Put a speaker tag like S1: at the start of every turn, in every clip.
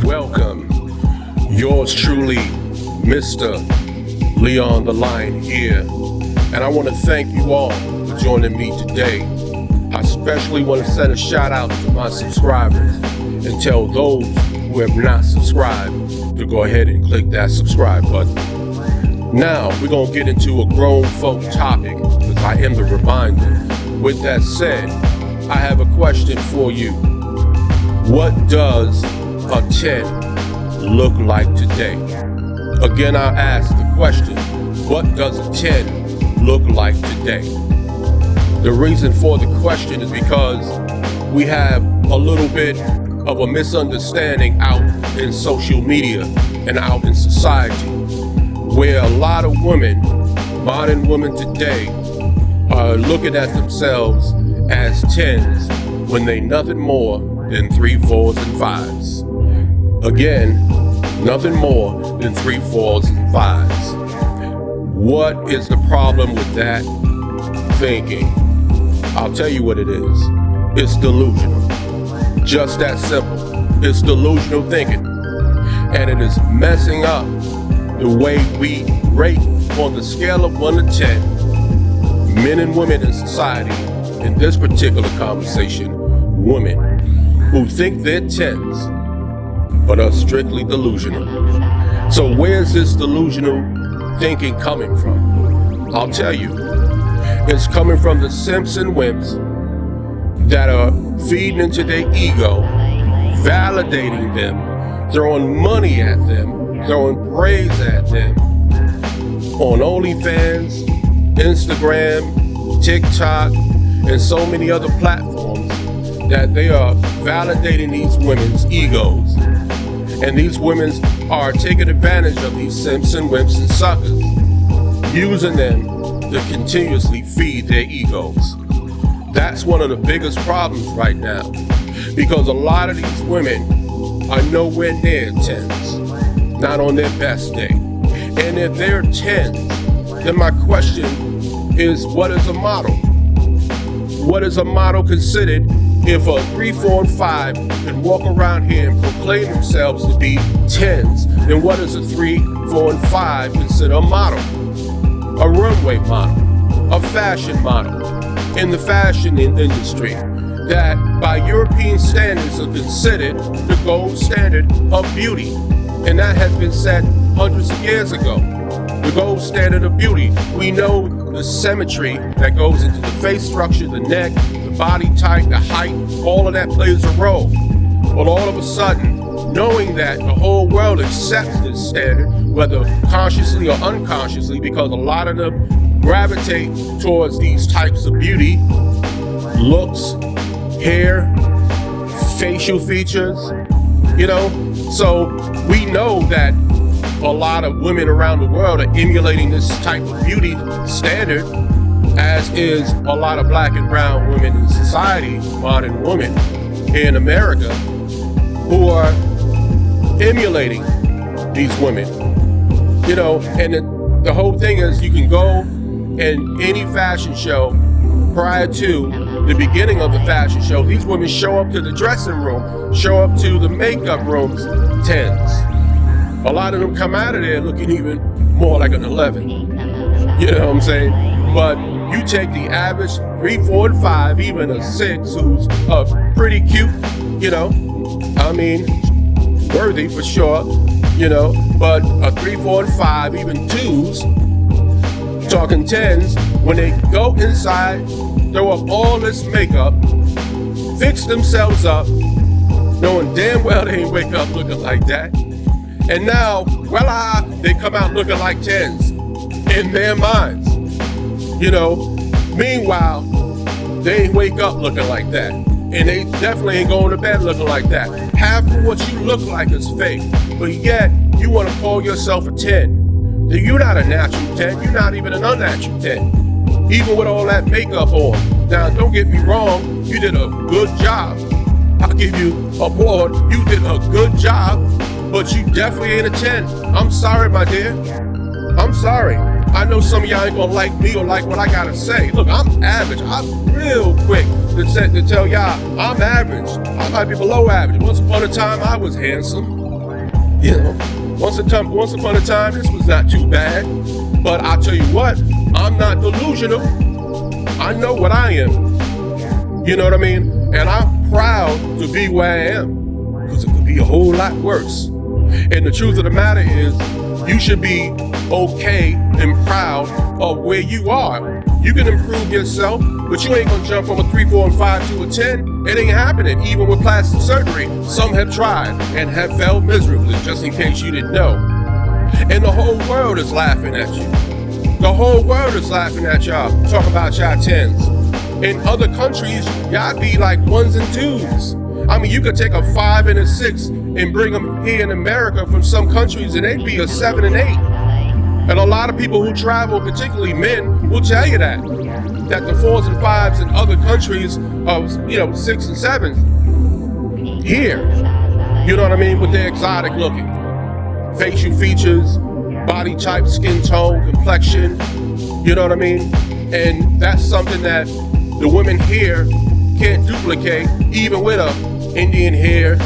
S1: Welcome, yours truly, Mr. Leon the Lion here. And I want to thank you all for joining me today. I especially want to send a shout out to my subscribers and tell those who have not subscribed to go ahead and click that subscribe button. Now, we're going to get into a grown folk topic because I am the reminder. With that said, I have a question for you. What does a 10 look like today? Again, I ask the question, what does a 10 look like today? The reason for the question is because we have a little bit of a misunderstanding out in social media and out in society, where a lot of women, modern women today, are looking at themselves as 10s when they nothing more than 3, 4s, and 5s. Again, nothing more than 3, 4s, and 5s. What is the problem with that thinking? I'll tell you what it is. It's delusional. Just that simple. It's delusional thinking. And it is messing up the way we rate on the scale of 1 to 10, men and women in society. In this particular conversation, women who think they're 10s, but are strictly delusional. So where's this delusional thinking coming from? I'll tell you. It's coming from the Simps and wimps that are feeding into their ego, validating them, throwing money at them, throwing praise at them on OnlyFans, Instagram, TikTok, and so many other platforms, that they are validating these women's egos. And these women are taking advantage of these simps and wimps and suckers, using them to continuously feed their egos. That's one of the biggest problems right now, because a lot of these women are nowhere near 10s, not on their best day. And if they're 10s, then my question is, what is a model? What is a model considered if a 3, 4, and 5 can walk around here and proclaim themselves to be 10s? Then what is a 3, 4, and 5 consider a model? A runway model, a fashion model in the fashion industry that by European standards are considered the gold standard of beauty. And that has been set hundreds of years ago. The gold standard of beauty. We know the symmetry that goes into the face structure, the neck, the body type, the height, all of that plays a role. But all of a sudden, knowing that the whole world accepts this standard, whether consciously or unconsciously, because a lot of them gravitate towards these types of beauty, looks, hair, facial features, so we know that a lot of women around the world are emulating this type of beauty standard, as is a lot of black and brown women in society, modern women in America, who are emulating these women. And the whole thing is, you can go in any fashion show prior to the beginning of the fashion show. These women show up to the dressing room, show up to the makeup rooms, 10s. A lot of them come out of there looking even more like an 11. You know what I'm saying? But you take the average 3, 4, and 5, even a 6, who's pretty cute, worthy for sure, but a 3, 4, and 5, even 2s, talking 10s, when they go inside, throw up all this makeup, fix themselves up, knowing damn well they ain't wake up looking like that. And now, voila, they come out looking like 10s in their minds. Meanwhile, they ain't wake up looking like that. And they definitely ain't going to bed looking like that. Half of what you look like is fake, but yet you want to call yourself a 10. You're not a natural 10. You're not even an unnatural 10. Even with all that makeup on. Now, don't get me wrong. You did a good job. I'll give you applaud. You did a good job, but you definitely ain't a 10. I'm sorry, my dear. I'm sorry. I know some of y'all ain't gonna like me or like what I gotta say. Look, I'm average. I'm real quick to tell y'all I'm average. I might be below average. Once upon a time, I was handsome. You know, once upon a time, this was not too bad. But I'll tell you what, I'm not delusional. I know what I am. You know what I mean? And I'm proud to be where I am, because it could be a whole lot worse. And the truth of the matter is, you should be okay and proud of where you are. You can improve yourself, but you ain't gonna jump from a 3, 4, and 5 to a 10. It ain't happening, even with plastic surgery. Some have tried and have failed miserably, just in case you didn't know. And the whole world is laughing at you. The whole world is laughing at y'all. Talk about y'all 10s. In other countries, y'all be like 1s and 2s. I mean, you could take a 5 and a 6 and bring them here in America from some countries, and they'd be a 7 and 8. And a lot of people who travel, particularly men, will tell you that the 4s and 5s in other countries are, 6 and 7s. Here, you know what I mean, with their exotic looking facial features, body type, skin tone, complexion, you know what I mean? And that's something that the women here can't duplicate, even with a Indian hair,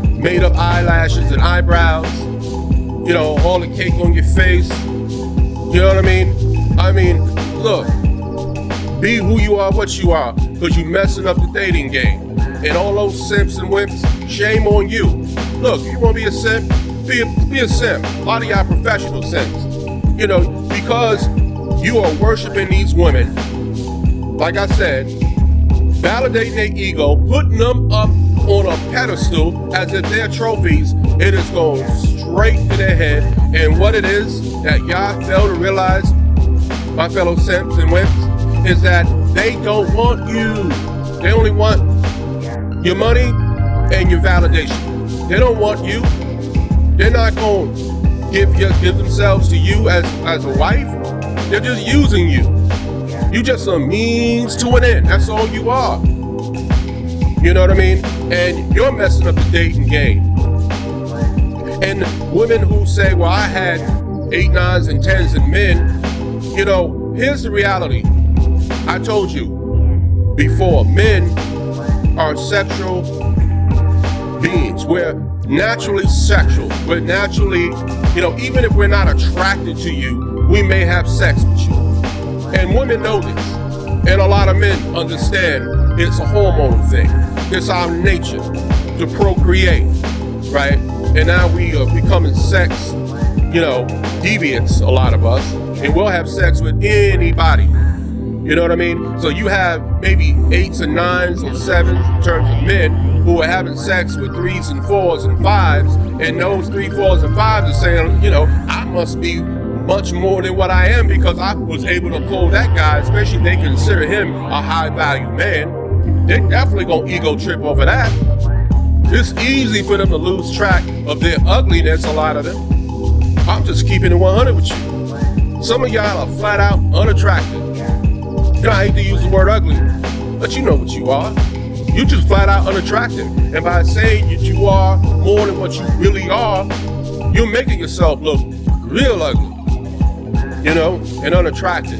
S1: made up eyelashes and eyebrows, all the cake on your face. You know what I mean? I mean, look, be who you are, what you are, because you're messing up the dating game. And all those simps and wimps, shame on you. Look, you want to be a simp? Be a simp. A lot of y'all professional simps. Because you are worshiping these women, like I said, validating their ego, putting them up on a pedestal as if they're trophies. It is going straight to their head. And what it is that y'all fail to realize, my fellow simps and wimps, is that they don't want you. They only want your money and your validation. They don't want you. They're not going to give themselves to you as a wife. They're just using you. You just a means to an end. That's all you are. You know what I mean? And you're messing up the dating game. And women who say, well, I had 8, 9s, and 10s and men, here's the reality. I told you before, men are sexual beings. We're naturally sexual. We're naturally, even if we're not attracted to you, we may have sex with you. And women know this. And a lot of men understand it's a hormone thing. It's our nature to procreate, right? And now we are becoming sex, deviants, a lot of us. And we'll have sex with anybody. You know what I mean? So you have maybe 8s and 9s or 7s in terms of men who are having sex with 3s and 4s and 5s. And those 3, 4s, and 5s are saying, I must be much more than what I am because I was able to pull that guy, especially if they consider him a high value man. They're definitely gonna ego trip over that. It's easy for them to lose track of their ugliness, a lot of them. I'm just keeping it 100 with you. Some of y'all are flat out unattractive. I hate to use the word ugly, but you know what you are. You just flat out unattractive. And by saying that you are more than what you really are, you're making yourself look real ugly. And unattractive.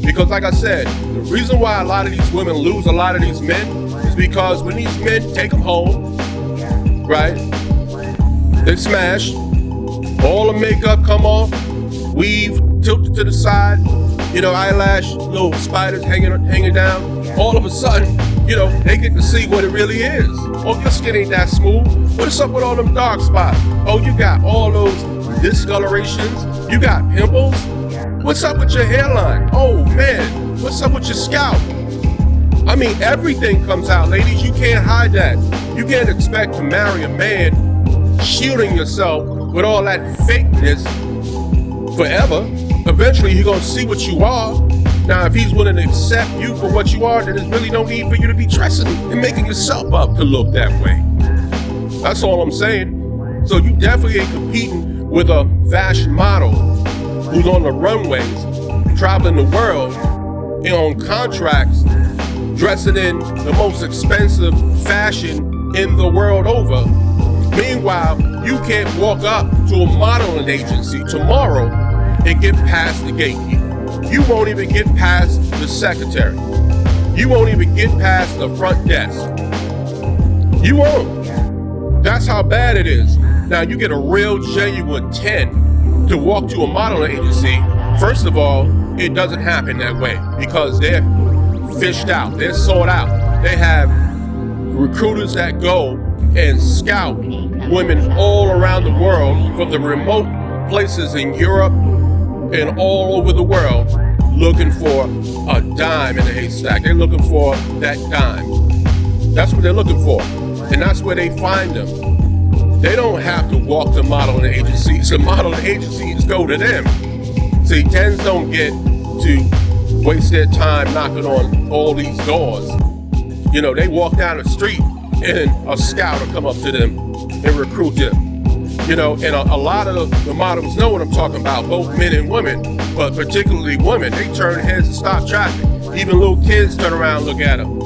S1: Because like I said, the reason why a lot of these women lose a lot of these men is because when these men take them home, right, they smash, all the makeup come off, weave tilted to the side, eyelash, little spiders hanging down. All of a sudden, they get to see what it really is. Oh, your skin ain't that smooth. What's up with all them dark spots? Oh, you got all those discolorations. You got pimples. What's up with your hairline? Oh man, what's up with your scalp? I mean, everything comes out, ladies. You can't hide that. You can't expect to marry a man shielding yourself with all that fakeness forever. Eventually, he's gonna see what you are. Now, if he's willing to accept you for what you are, then there's really no need for you to be dressing and making yourself up to look that way. That's all I'm saying. So you definitely ain't competing with a fashion model who's on the runways, traveling the world, and on contracts, dressing in the most expensive fashion in the world over. Meanwhile, you can't walk up to a modeling agency tomorrow and get past the gatekeeper. You won't even get past the secretary. You won't even get past the front desk. You won't. That's how bad it is. Now, you get a real genuine 10 to walk to a modeling agency. First of all, it doesn't happen that way because they're fished out, they're sought out. They have recruiters that go and scout women all around the world, from the remote places in Europe and all over the world, looking for a dime in a haystack. They're looking for that dime. That's what they're looking for. And that's where they find them. They don't have to walk to modeling agencies. The modeling agencies go to them. See, 10s don't get to waste their time knocking on all these doors. You know, they walk down the street and a scout will come up to them and recruit them. You know, and a lot of the models know what I'm talking about, both men and women, but particularly women. They turn heads to stop traffic. Even little kids turn around and look at them.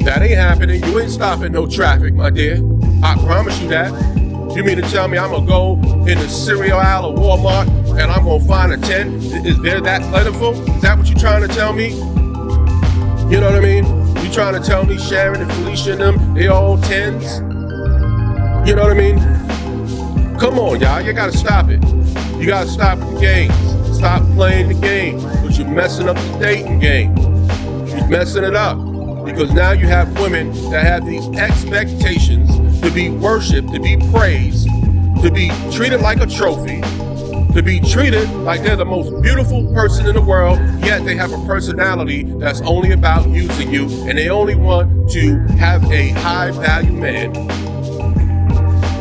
S1: That ain't happening. You ain't stopping no traffic, my dear. I promise you that. You mean to tell me I'm gonna go in the cereal aisle of Walmart and I'm gonna find a 10? Is there that plentiful? Is that what you're trying to tell me? You know what I mean? You trying to tell me Sharon and Felicia and them, they all 10s? You know what I mean? Come on, y'all, you gotta stop it. You gotta stop with the games. Stop playing the game, but you're messing up the dating game. You're messing it up. Because now you have women that have these expectations to be worshipped, to be praised, to be treated like a trophy, to be treated like they're the most beautiful person in the world, yet they have a personality that's only about using you, and they only want to have a high value man.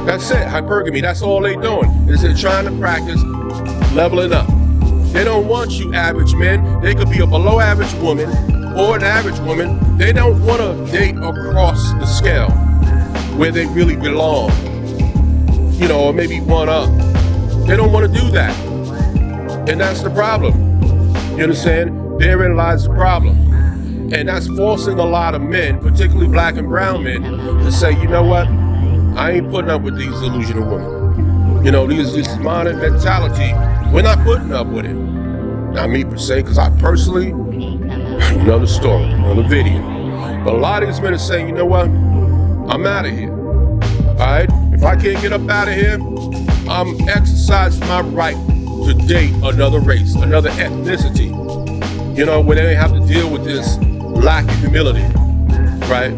S1: That's it, hypergamy. That's all they're doing, is they're trying to practice leveling up. They don't want you average men. They could be a below average woman or an average woman. They don't want to date across the scale where they really belong, you know, or maybe one up. They don't want to do that. And that's the problem. You understand? Therein lies the problem. And that's forcing a lot of men, particularly black and brown men, to say, you know what? I ain't putting up with these delusional women. You know, this modern mentality, we're not putting up with it. Not me per se, because I personally, another story, another video. But a lot of these men are saying, you know what? I'm out of here. All right? If I can't get up out of here, I'm exercising my right to date another race, another ethnicity. You know, where they don't have to deal with this lack of humility, right?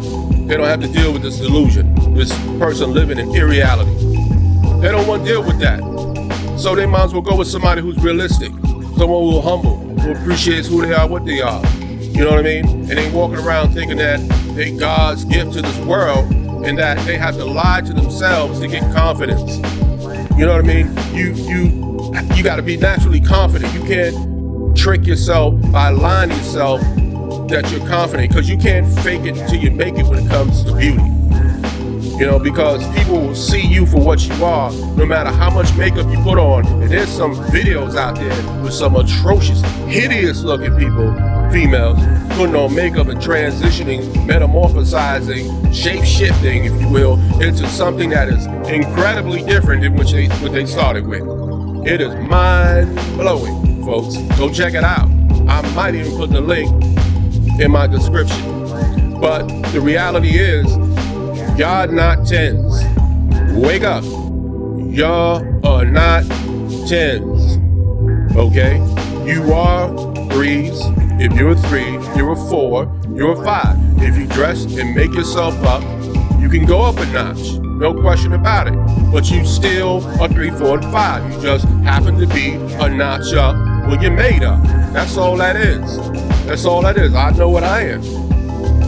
S1: They don't have to deal with this delusion, this person living in irreality. They don't want to deal with that. So they might as well go with somebody who's realistic, someone who's humble, who appreciates who they are, what they are. You know what I mean? And they walking around thinking that they God's gift to this world and that they have to lie to themselves to get confidence. You know what I mean? You got to be naturally confident. You can't trick yourself by lying to yourself that you're confident, because you can't fake it until you make it when it comes to beauty. You know, because people will see you for what you are, no matter how much makeup you put on. And there's some videos out there with some atrocious, hideous looking people, females, putting on makeup and transitioning, metamorphosizing, shape-shifting, if you will, into something that is incredibly different than what they started with. It is mind-blowing, folks. Go check it out. I might even put the link in my description. But the reality is, y'all not 10s. Wake up. Y'all are not 10s. Okay? You are 3s. If you're a 3, you're a 4, you're a 5. If you dress and make yourself up, you can go up a notch. No question about it. But you still a 3, 4, and 5. You just happen to be a notch up when you're made up. That's all that is. That's all that is. I know what I am.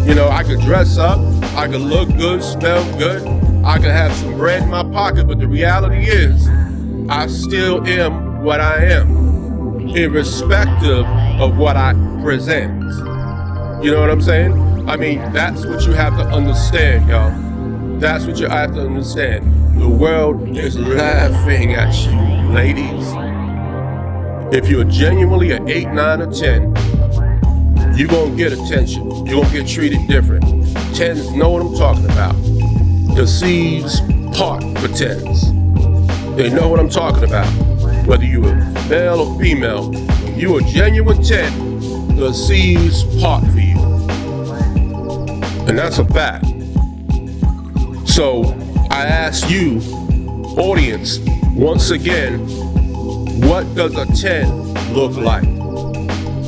S1: You know, I could dress up, I could look good, smell good, I could have some bread in my pocket, but the reality is, I still am what I am, irrespective of what I present. You know what I'm saying? I mean, that's what you have to understand, y'all. That's what you have to understand. The world is laughing at you, ladies. If you're genuinely an 8, 9, or 10, you're going to get attention. You're going to get treated different. 10s know what I'm talking about. The C's part for 10s. They know what I'm talking about. Whether you're a male or female, if you're a genuine 10, the C's part for you. And that's a fact. So I ask you audience, once again, what does a 10 look like?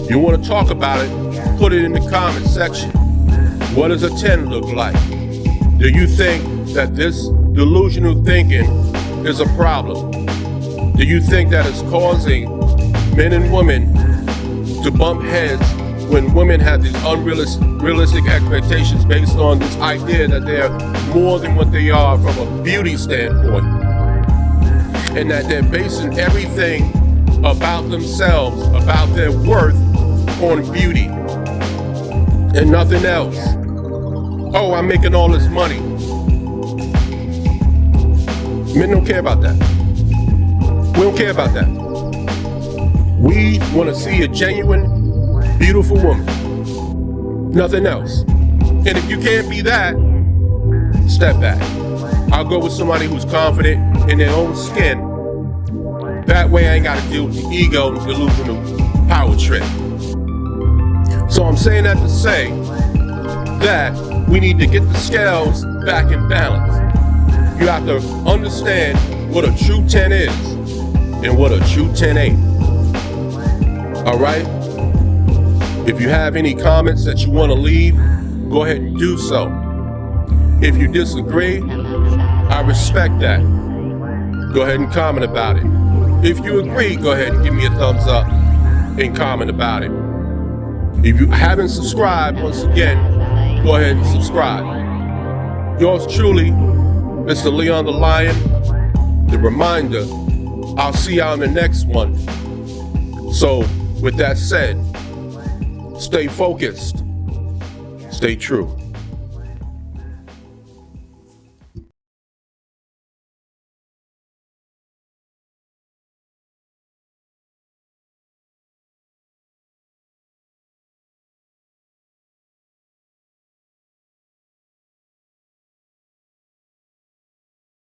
S1: You want to talk about it, put it in the comment section. What does a 10 look like? Do you think that this delusional thinking is a problem? Do you think that it's causing men and women to bump heads when women have these unrealistic expectations based on this idea that they're more than what they are from a beauty standpoint, and that they're basing everything about themselves, about their worth, on beauty and nothing else? Oh, I'm making all this money. Men don't care about that. We don't care about that. We want to see a genuine, beautiful woman. Nothing else. And if you can't be that, step back. I'll go with somebody who's confident in their own skin. That way I ain't got to deal with the ego and delusional power trip. So I'm saying that to say that we need to get the scales back in balance. You have to understand what a true 10 is and what a true 10 ain't. All right? If you have any comments that you want to leave, go ahead and do so. If you disagree, I respect that. Go ahead and comment about it. If you agree, go ahead and give me a thumbs up and comment about it. If you haven't subscribed, once again, go ahead and subscribe. Yours truly, Mr. Leon the Lion. The reminder, I'll see you on the next one. So, with that said, stay focused, stay true.